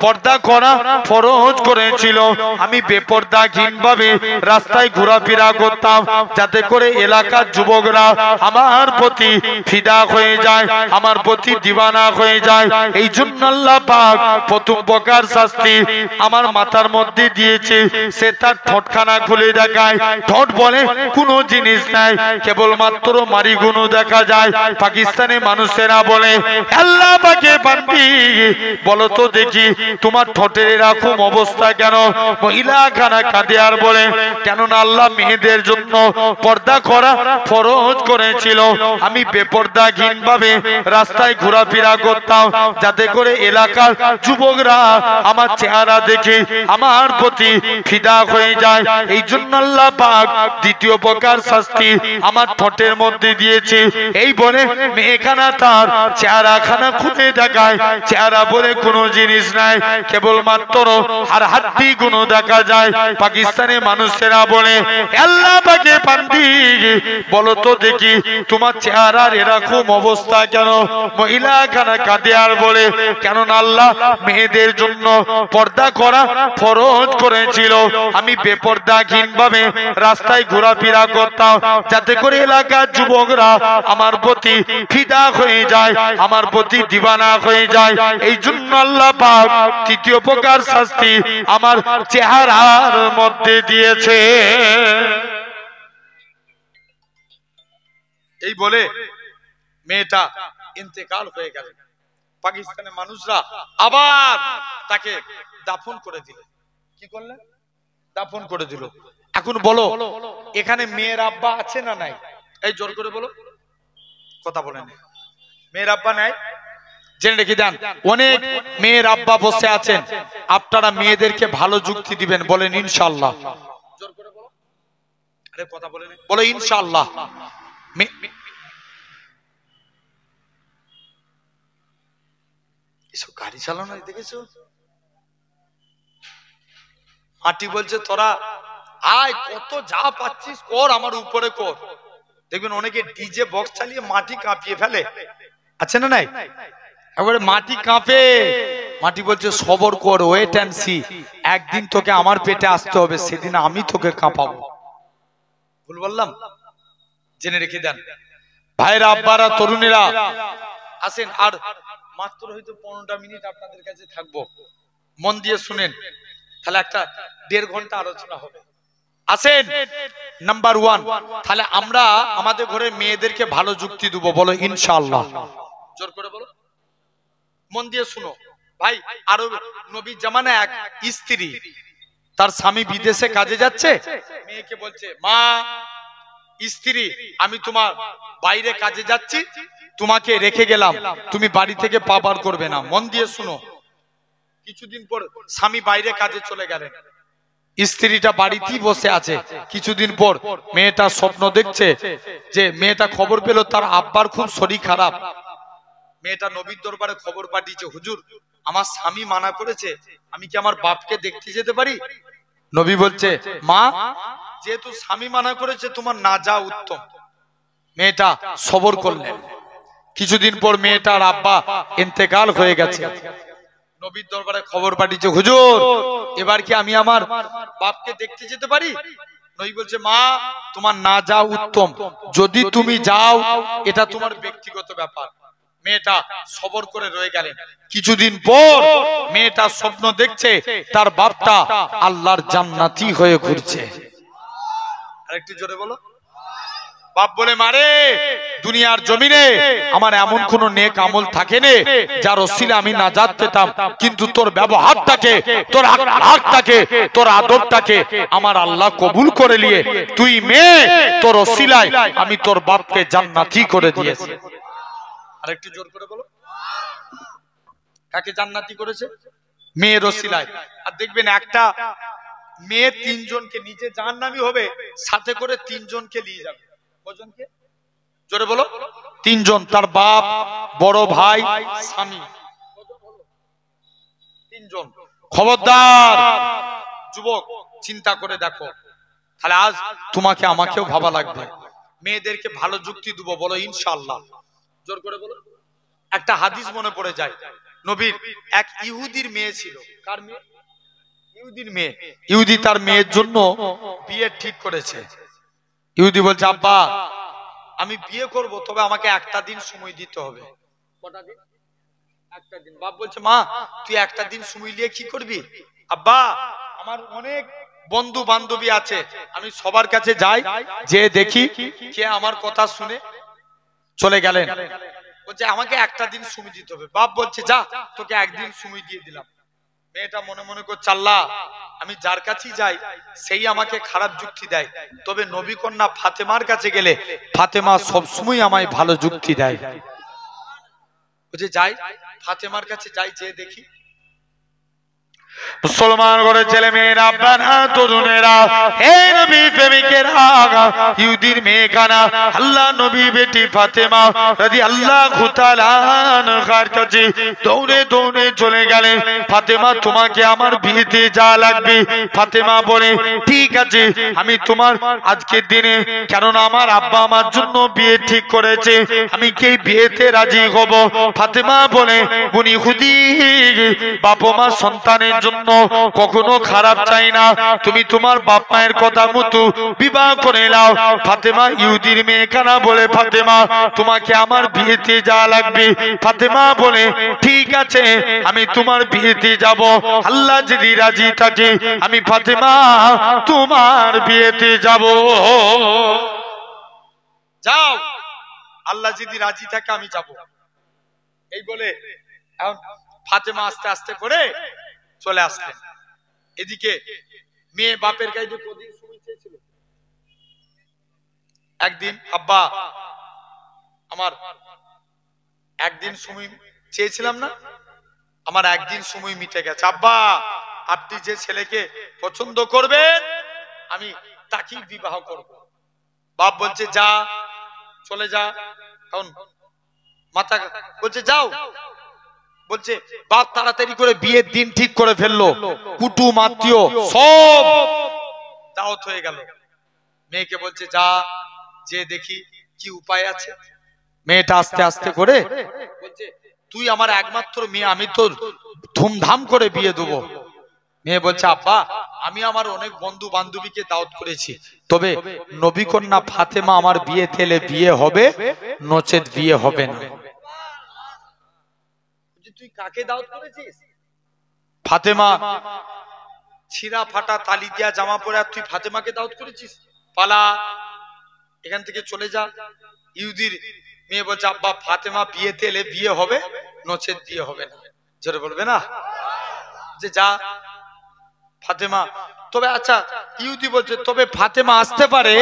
পর্দা করা ফরজ করেছিল। আমি বেপর্দাহীন ভাবে রাস্তায় ঘোরাফেরা করতাম যাতে করে এলাকার যুবকরা আমার প্রতি ফিদা হয়ে যায়, আমার প্রতি দিওয়ানা হয়ে যায়। এই জন্য আল্লাহ পাক প্রথম প্রকার শাস্তি আমার মাথার মধ্যে দিয়েছে, সে তার ঠোঁটখানা খুলে দেখায়, ঠোঁট বলে কোনো জিনিস নাই, কেবলমাত্র মারিগুলো দেখা যায়। পাকিস্তানের মানুষেরা বলে আল্লাহ পাকে বান্দি বলো তো দেখি তোমার ঠোঁটের এরকম অবস্থা কেন। মহিলা খানা কাঁদে আর বলে কেননা আল্লাহ মেয়েদের জন্য পর্দা করা ফরজ করেছিল, আমি বেপর্দাহীন ভাবে রাস্তায় ঘোরাফেরা করতাম যাতে করে এলাকার যুবকরা আমার চেহারা দেখে আমার প্রতি ফিদা হয়ে যায়। এই জন্য আল্লাহ পাক দ্বিতীয় প্রকার শাস্তি আমার ঠোঁটের মধ্যে দিয়েছে। এই বলে মেয়েখানা তার চেহারাখানা খুলে দেখায়, চেহারা বলে কোনো জিনিস নাই, কেবলমাত্র আর হাড্ডি গুলো দেখা যায়। পাকিস্তানের মানুষেরা বলে আল্লাহ পাকে বান্দি বলো তো দেখি তোমার চেহারার এরকম অবস্থা কেন। মহিলা খানা কাঁদে আর বলে কেননা আল্লাহ মেয়েদের জন্য পর্দা করা ফরজ করেছিল, আমি বেপর্দাহীন ভাবে রাস্তায় ঘোরাফেরা করতাম যাতে করে এলাকার যুবকরা আমার প্রতি ফিদা হয়ে যায়, আমার প্রতি দিওয়ানা হয়ে যায়। এই জন্য আল্লাহ পাক তৃতীয় প্রকার শাস্তি আমার চেহারার মধ্যে দিয়েছে। এই বলে মেয়েটা ইন্তেকাল হয়ে গেল। পাকিস্তানের মানুষরা আবার তাকে দাফন করে দিল। কি করলেন? দাফন করে দিল। এখন বলো এখানে মেয়ের আব্বা আছে না নাই? এই জোর করে বলো, কথা বলেন। মেয়ের আব্বা নাই? জেনে রেখে দেন অনেক মেয়ের আব্বা বসে আছেন, আপনারা মেয়েদেরকে ভালো যুক্তি দিবেন, বলেন ইনশাআল্লাহ। জোর করে বলো, আরে কথা বলেন, বলো ইনশাআল্লাহ। এসব গাড়ি চালানো দেখেছো? মাটি বলছে তোরা আয় কত যা পাচ্ছিস কর, আমার উপরে কর। দেখবেন অনেকে ডিজে বক্স চালিয়ে মাটি কাঁপিয়ে ফেলে, আছে না নাই? একবারে মাটি কাঁপে, মাটি বলছে সবর কর, ওয়েট এন্ড সি, একদিন তোকে আমার পেটে আসতে হবে, সেদিন আমি তোকে কাঁপাবো। ভুল বললাম? জেনে রেখে দেন ভাইরা, আব্বারা, তরুণেরা আসেন। আর মাত্র হয়তো 15টা মিনিট আপনাদের কাছে থাকবো, মন দিয়ে শুনেন, তাহলে একটা 1.5 ঘন্টা আলোচনা হবে। আসেন নাম্বার 1, তাহলে আমরা আমাদের ঘরে মেয়েদেরকে ভালো যুক্তি দেবো, বলো ইনশাআল্লাহ। জোর করে বলো, মন দিয়ে শুনো ভাই। আরো নবীর জামানায় এক স্ত্রী তার স্বামী বিদেশে কাজে যাচ্ছে, মেয়েকে বলছে মা স্ত্রী আমি তোমার বাইরে কাজে যাচ্ছি, তোমাকে রেখে গেলাম, তুমি বাড়ি থেকে পা বার করবে না। মন দিয়ে শুনো। কিছুদিন পর স্বামী বাইরে কাজে চলে গেলেন, স্ত্রীটা বাড়িতেই বসে আছে। কিছুদিন পর মেয়েটা স্বপ্ন দেখছে যে মেয়েটা খবর পেল তার আব্বার খুব শরীর খারাপ। মেয়েটা নবীর দরবারে খবর পাঠিয়েছে, হুজুর আমার স্বামী মানা করেছে, আমি কি আমার বাপকে দেখতে যেতে পারি? নবী বলছে মা যেহেতু স্বামী মানা করেছে তোমার না যাওয়া উত্তম। মেয়েটা সবর করলেন। কিছুদিন পর মেয়েটার আব্বা ইন্তেকাল হয়ে গেছে। নবীর দরবারে খবর পাঠিয়েছে, হুজুর এবার কি আমি আমার বাপকে দেখতে যেতে পারি? নবী বলছে মা তোমার না যাওয়া উত্তম, যদি তুমি যাও এটা তোমার ব্যক্তিগত ব্যাপার। মেয়েটা সবর করে রয়ে গেলেন। কিছুদিন পর মেয়েটা স্বপ্ন দেখছে তার বাপটা আল্লাহর জান্নাতি হয়ে ঘুরছে। আরেকটু জোরে বলো। বাপ বলে মারে দুনিয়ার জমিনে আমার এমন কোন নেক আমল থাকে না যার ওসিলা আমি নাজাত পেতাম, কিন্তু তোর ব্যবহারটাকে, তোর আখলাকটাকে, তোর আদবটাকে আমার আল্লাহ কবুল করে নিয়ে তুই মেয়ে তোর ওসিলায় আমি তোর বাপকে জান্নাতি করে দিয়েছি। আরেকটু জোর করে বলো, কাকে জান্নাতি করেছে? মেয়ের ওসিলায়। আর দেখবেন একটা মেয়ে তিনজনকে নিজে জাহান্নামী হবে, সাথে করে তিনজনকে নিয়ে যাবে। কজনকে? জোরে বলো। তিনজন, তার বাপ, বড় ভাই, স্বামী, তিনজন। খবরদার যুবক, চিন্তা করে দেখো। তাহলে আজ তোমাকে আমাকেও ভাবা লাগবে। মেয়েদেরকে ভালো যুক্তি দেবো, বলো ইনশাআল্লাহ। জোর করে বলো। একটা হাদিস মনে পড়ে যায়, নবীর এক ইহুদির মেয়ে ছিল। কার মেয়ে? ইহুদির মেয়ে। ইহুদি তার মেয়ের জন্য বিয়ে ঠিক করেছে। ইহুদি বলছে, আব্বা আমি বিয়ে করব, তবে আমাকে একটা দিন সময় দিতে হবে। কটা দিন? একটা দিন। বাপ বলছে, মা তুই একটা দিন সময় নিয়ে কি করবি? আব্বা আমার অনেক বন্ধু বান্ধবী আছে, আমি সবার কাছে যাই, যে দেখি কে আমার কথা শুনে। চলে গেলেন। বলছে আমাকে একটা দিন সময় দিতে হবে। বাপ বলছে, যা তোকে একদিন সময় দিয়ে দিলাম। মেয়েটা মনে মনে করছে, আল্লাহ আমি যার কাছেই যাই সেই আমাকে খারাপ যুক্তি দেয়, তবে নবী কন্যা ফাতেমার কাছে গেলে ফাতেমা সবসময় আমায় ভালো যুক্তি দেয়। বলছে যাই, ফাতেমার কাছে যাই, যে দেখি। মুসলমান ঘরে ছেলে মেয়েরা, বানা তরুণেরা, হে নবী প্রেমিকেরা, ইহুদির মেয়ে কানা আল্লাহ নবী বেটি ফাতেমা রাদিয়াল্লাহু তাআলা আনহার কাছে দৌড়ে দৌড়ে চলে গেলেন। ফাতেমা তোমাকে আমার বিয়েতে যা লাগবে। ফাতেমা বলে, ঠিক আছে আমি তোমার আজকের দিনে, কেননা আমার আব্বা আমার জন্য বিয়ে ঠিক করেছে, আমি কি বিয়েতে রাজি হব? ফাতেমা বলে, উনি ইহুদি বাপ মা সন্তানের জন্য কখনো খারাপ চাই না, তুমি তোমার বাপ মায়ের কথা মতো বিবাহ করে নাও। ফাতেমা ইহুদির মেয়ে কানা বলে, ফাতেমা তোমাকে আমার বিয়েতে যা লাগবে। ফাতেমা বলে, ঠিক আছে আমি তোমার বিয়েতে যাব, আল্লাহ যদি রাজি থাকে আমি ফাতেমা তোমার বিয়েতে যাব। যাও, আল্লাহ যদি রাজি থাকে আমি যাব। এই বলে এখন ফাতেমা আস্তে আস্তে করে চলে আসলেন। এদিকে মেয়ে বাপের কাছে কদিন সময় চেয়েছিল। একদিন, আব্বা আমার একদিন সময় চেয়েছিলাম না, আমার একদিন সময় মিটে গেছে। আব্বা আপনি যে ছেলেকে পছন্দ করবেন আমি তাকেই বিবাহ করব। বাপ বলছে, যা চলে যা। কারণ মাথা বলছে যাও। বলছে বাপ তাড়াতাড়ি করে বিয়ের দিন ঠিক করে ফেললো, কুটুম আত্মীয় সব দাওয়াত হয়ে গেল। মেয়েকে বলছে, যা যে দেখি কি উপায় আছে। মেয়েটা আস্তে আস্তে করে বলছে, তুই আমার একমাত্র মেয়ে, আমি তোর ধুমধাম করে বিয়ে দেবো। মেয়ে বলছে, আব্বা আমি আমার অনেক বন্ধু বান্ধবীকে দাওয়াত করেছি, তবে নবী কন্যা ফাতেমা আমার বিয়ে তেলে বিয়ে হবে, নচেত বিয়ে হবে না। তুই কাকে দাওয়াত করেছিস? ফাতেমা ছিঁড়া ফাটা তালি দিয়া জামা পরে, আর তুই ফাতেমাকে দাওয়াত করেছিস? পালা, এখান থেকে চলে যা। ইহুদির মেয়ে বলছে, আব্বা ফাতেমা বিয়েতে এলে বিয়ে হবে, নচেত বিয়ে হবে না। জোরে বলবে না যে যা। ফাতেমা, তবে আচ্ছা ইহুদি বলছে, তবে ফাতেমা আসতে পারে,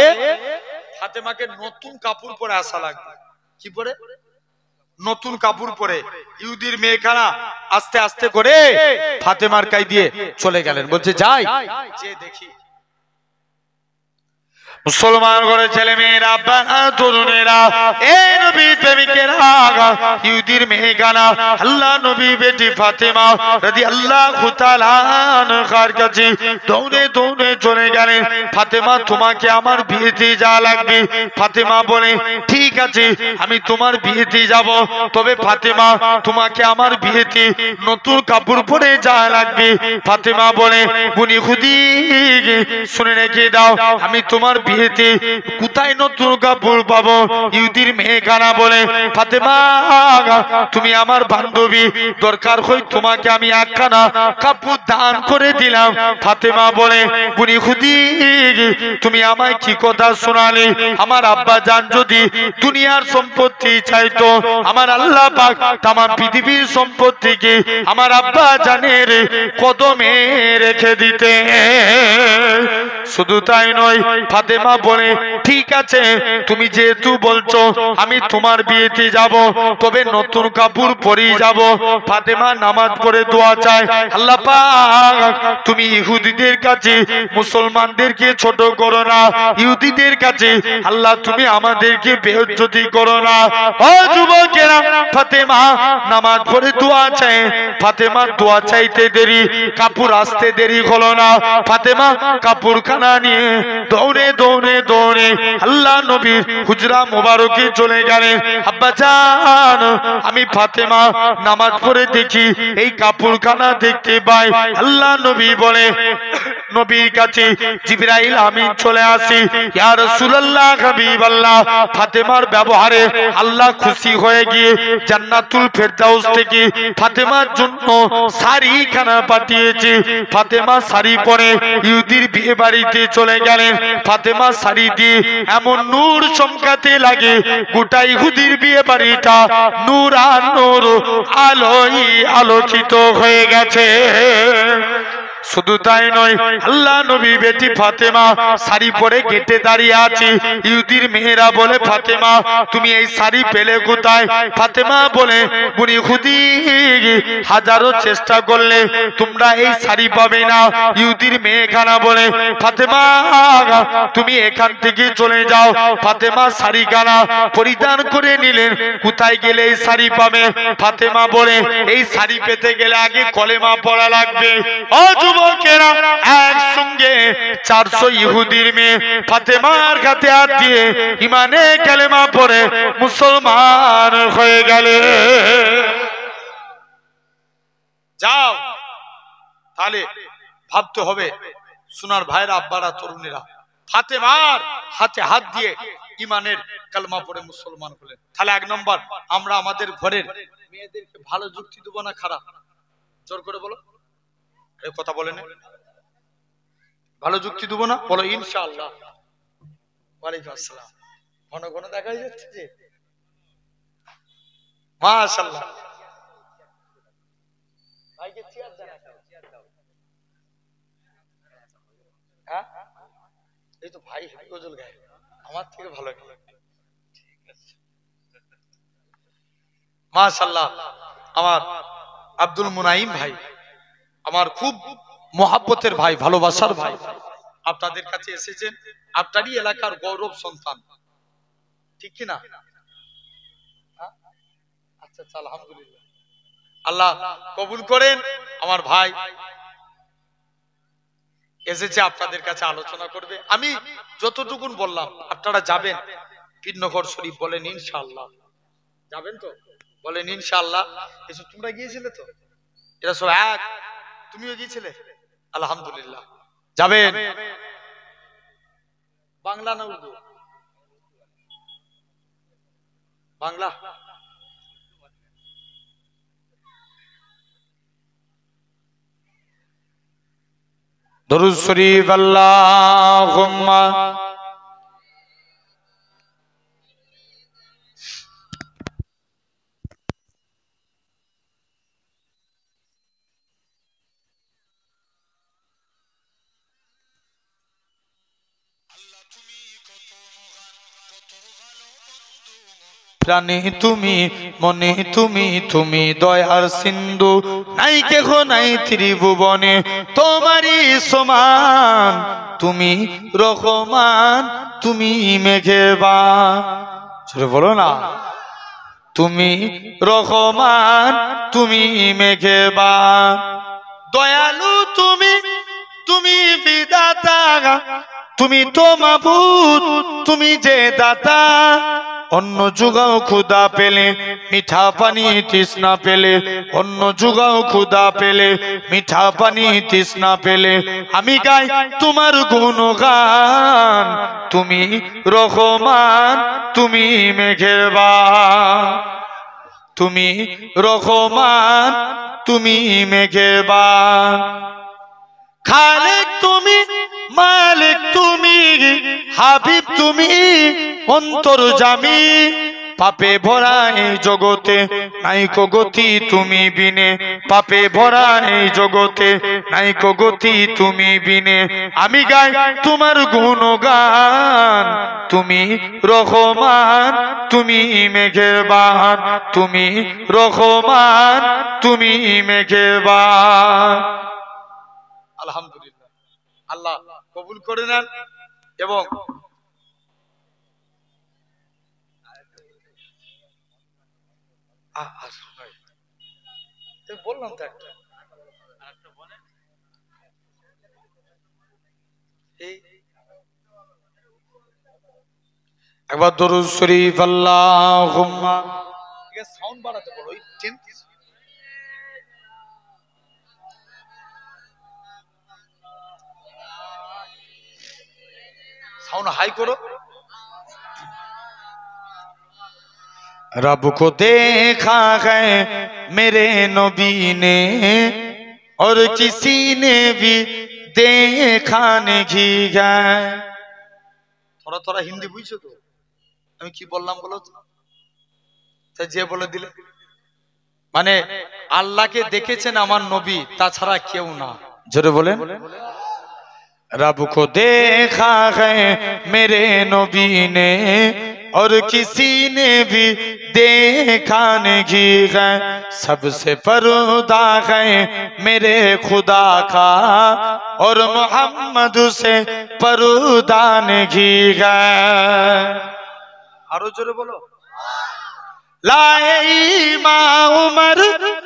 ফাতেমাকে নতুন কাপড় পরে আসা লাগবে। কি পরে? নতুন কাপড় পরে। ইহুদির মেয়েখানা আস্তে আস্তে করে ফাতেমার কাছে দিয়ে চলে গেলেন। বলছে যাই, যে দেখি। মুসলমান ঘরে ছেলে মেয়েরা, বানা তরুণেরা, এ নবী প্রেমিকেরা, ইহুদির মেয়ে কানা আল্লাহ নবী বেটি ফাতেমা রাদিয়াল্লাহু তাআলা আনহার কাছে দৌড়ে দৌড়ে চলে গেলেন। ফাতেমা তোমাকে আমার বিয়েতে যা লাগবে। ফাতেমা বলে, ঠিক আছে আমি তোমার বিয়েতে যাব, তবে ফাতেমা তোমাকে আমার বিয়েতে নতুন কাপড় পরে যা লাগবে। ফাতেমা বলে, বুনি খুদি শুনে রেখে দাও, আমি তোমার বিয়েতে কোথায় নতুন কাপড় পাবো? ইহুদির মেয়ে কানা বলে, ফাতেমা তুমি আমার বান্ধবী, দরকার হয় তোমাকে আমি একখানা কাপড় দান করে দিলাম। ফাতেমা বলে বুনি খুদি তুমি আমায় কি কথা শোনালে? আমার আব্বা জান যদি দুনিয়ার সম্পত্তি চাইতো, আমার আল্লাহ পাক তাম পৃথিবীর সম্পত্তিকে আমার আব্বা জানের কদমে রেখে দিতে। শুধু তাই নয়, ফাতেমা বলে ঠিক আছে তুমি যেহেতু বলছো আমি তোমার বিয়েতে যাব, তবে নতুন কাপড় পরেই যাব। ফাতেমা নামাজ পড়ে দোয়া চায়, আল্লাহ পাক তুমি ইহুদিদের কাছে মুসলমানদেরকে ছোট করো না, ইহুদিদের কাছে আল্লাহ তুমি আমাদেরকে বেইজ্জতি করো না। ও যুবকেরা, ফাতেমা নামাজ পড়ে দোয়া চায়। ফাতেমা দোয়া চাইতে দেরি, কাপড় আসতে দেরি হলো না। ফাতেমা কাপড় খানা নিয়ে দৌড়ে দৌড়ে দৌড়ে আল্লাহ নবীর হুজরা মোবারকে চলে গেলেন। আব্বা জান আমি ফাতেমা নামাজ পড়ে দেখি এই কাপড় খানা দেখতে পাই। আল্লাহ নবী বলে নবীর কাছে জিবরাইল আমিন চলে আসি, ইয়া রাসূলুল্লাহ হাবিবাল্লাহ ফাতেমার ব্যবহারে আল্লাহ খুশি হয়ে গিয়ে জান্নাতুল ফেরদাউস থেকে ফাতেমার জন্য শাড়ি খানা পাঠিয়েছে। ফাতেমা শাড়ি পরে ইহুদির বিয়ে বাড়িতে চলে গেলেন। ফাতেমা শাড়ি দিয়ে এমন নূর চমকাতে লাগে গোটা ইহুদির বিয়ে বাড়িটা নূর আর নূর আলোয় আলোকিত হয়ে গেছে। শুধু তাই নয়, আল্লাহ নবী বেটি ফাতেমা শাড়ি পরে গেটে দাঁড়িয়ে আছে। ইহুদির মেয়েরা বলে ফাতেমা তুমি এই শাড়ি পেলে কোথায়? ফাতেমা বলে বুনি খুদি হাজারো চেষ্টা করলে তোমরা এই শাড়ি পাবে না। ইহুদির মেয়েখানা বলে ফাতেমা তুমি এখান থেকে চলে যাও। ফাতেমা শাড়ি খানা পরিধান করে নিলেন। কোথায় গেলে এই শাড়ি পাবে? ফাতেমা বলে এই শাড়ি পেতে গেলে আগে কলেমা পড়া লাগবে। ও যুবকেরা, একসঙ্গে 400 ইহুদির মেয়ে ফাতেমার কাছে হাত দিয়ে ইমানে কালেমা পড়ে মুসলমান হয়ে গেলে। যাও তাহলে ভাবতে হবে সোনার ভাইরা, আব্বারা, তরুণীরা ফাতেমার হাতে হাত দিয়ে ইমানের কালেমা পড়ে মুসলমান হলেন। তাহলে 1 নম্বর আমরা আমাদের ঘরের মেয়েদেরকে ভালো যুক্তি দেব না খারাপ? জোর করে বলো, কথা বলেন। ভালো যুক্তি দেবো না? বলো ইনশাআল্লাহ। ওয়ালাইকুম আসসালাম। ঘন ঘন দেখা যাচ্ছে যে মাশাআল্লাহ। ভাইকে চেয়ার দেন, চেয়ার দাও। হ্যাঁ এই তো ভাই গজল গায়, আমার থেকে ভালো গায়। ঠিক আছে মাশাআল্লাহ। আমার আব্দুল মুনাইম ভাই আমার খুব মহাব্বতের ভাই, ভালোবাসার ভাই, আপনাদের কাছে এসেছেন। আপনারই এলাকার গৌরব সন্তান, ঠিক কিনা? আচ্ছা আলহামদুলিল্লাহ, আল্লাহ কবুল করেন। আমার ভাই এসেছে আপনাদের কাছে আলোচনা করবে। আমি যতটুকুন বললাম আপনারা যাবেন পীরনগর শরীফ, বলেন ইনশাআল্লাহ। যাবেন তো? বলেন ইনশাআল্লাহ। এসব তোমরা গিয়েছিলে তো? এরা সব এক, তুমিও গিয়েছিলে? আলহামদুলিল্লাহ। যাবেন। বাংলা না উর্দু? বাংলা। দরুদ শরীফ আল্লাহুম্মা প্রাণে তুমি, মনে তুমি, তুমি দয়ার সিন্ধু, নাই কেহ নাই ত্রিভুবনে তোমারই সমান। তুমি রহমান, তুমি মেঘেবান। ছোট বলো না, তুমি রহমান, তুমি মেঘেবান। দয়ালু তুমি, তুমি বিধাতা, তুমি তো মাবুদ, তুমি যে দাতা। অন্য যুগাও ক্ষুধা পেলে, মিঠা পানি তৃষ্ণা পেলে, অন্য যুগাও ক্ষুধা পেলে, মিঠা পানি তৃষ্ণা পেলে, আমি গাই তোমার গুণগান। তুমি রহমান, তুমি মেঘেবান। তুমি রহমান তুমি মেহেরবান খালেক তুমি মালিক তুমি হাবিব তুমি অন্তর্যামী পাপে ভরা এই জগতে নাইকো গতি তুমি বিনে পাপে ভরা এই জগতে নাইকো গতি তুমি বিনে আমি গাই তোমার গুণগান তুমি রহমান তুমি মেহেরবান তুমি রহমান তুমি মেহেরবান আলহামদুলিল্লাহ আল্লাহ কবুল করে নেন এবং বললাম তো একটা একবার দরুদ শরীফ আল্লাহুম্মা সাউন্ড বাড়াতে বলো साउंड हाई करो रब को देखा है मेरे नबी ने और किसी ने भी देखा नहीं है थोड़ा थोड़ा हिंदी बुझो तो আমি কি বললাম বলো তো যে বলে দিলে মানে আল্লাহকে দেখেছেন আমার নবী তাছাড়া কেউ না জোরে বলেন रब को देखा है मेरे नबी ने और किसी ने भी देखा नहीं है सबसे पर्दा है मेरे खुदा का और मोहम्मद से पर्दा नहीं है आरो जोरे बोलो लाए इमाम उमर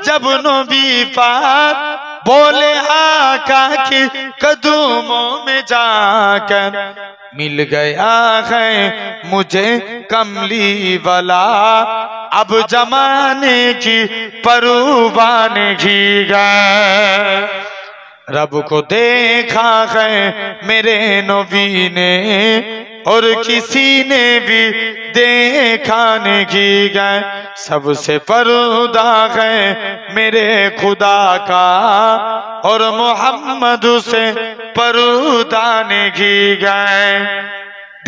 जब नबी पाक बोले आका के कदमों में जाकर मिल गया है मुझे कमली वाला अब जमाने की परवाह नहीं है रब को देखा है मेरे नबी ने और किसी ने भी देखा नहीं गए सबसे पर्दा है मेरे खुदा का और मोहम्मद से पर्दा नहीं गए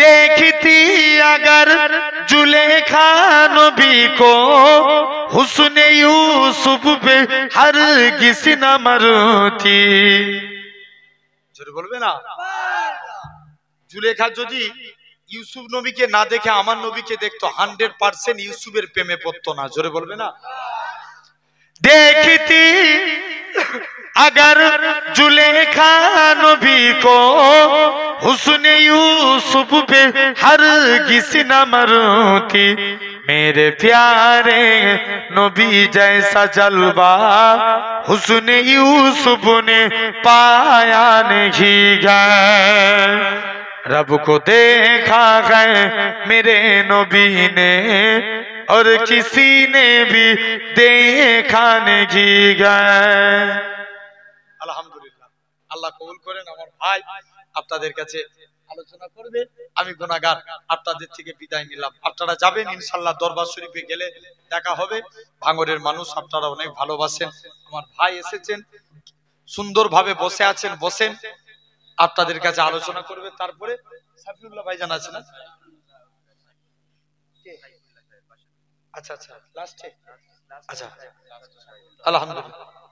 देखती अगर जुलेखा नबी को हुस्न यूसुफ पे हर किसी न मरती जरूर बोलबे ना जुलेखा যদি ইউসুফ নবীকে না দেখে আমার নবীকে দেখতো 100% ইউসুফের প্রেমে পড়তো না জোরে বলবে না देखती अगर जुलेखा नबी को हुस्न यूसुफ पे हर किसी न मरती मेरे प्यारे नबी जैसा जलवा हुस्न यूसुफ ने पाया नहीं गया रब को देखा है मेरे नबी ने और किसी ने भी देखा नहीं गए আলহামদুলিল্লাহ আল্লাহ কবুল করেন আমার ভাই আপনাদের কাছে আলোচনা করবে আমি গুনাহগার আপনাদের থেকে বিদায় নিলাম আপনারা যাবেন ইনশাআল্লাহ দরবার শরীফে গেলে দেখা হবে ভাঙড়ের মানুষ আপনারা অনেক ভালোবাসেন আমার ভাই এসেছেন সুন্দরভাবে বসে আছেন বসেন আপনাদের কাছে আলোচনা করবে তারপরে সাফিউল্লাহ ভাইজান আছে না अच्छा अच्छा लास्ट है अच्छा अल्हम्दुलिल्लाह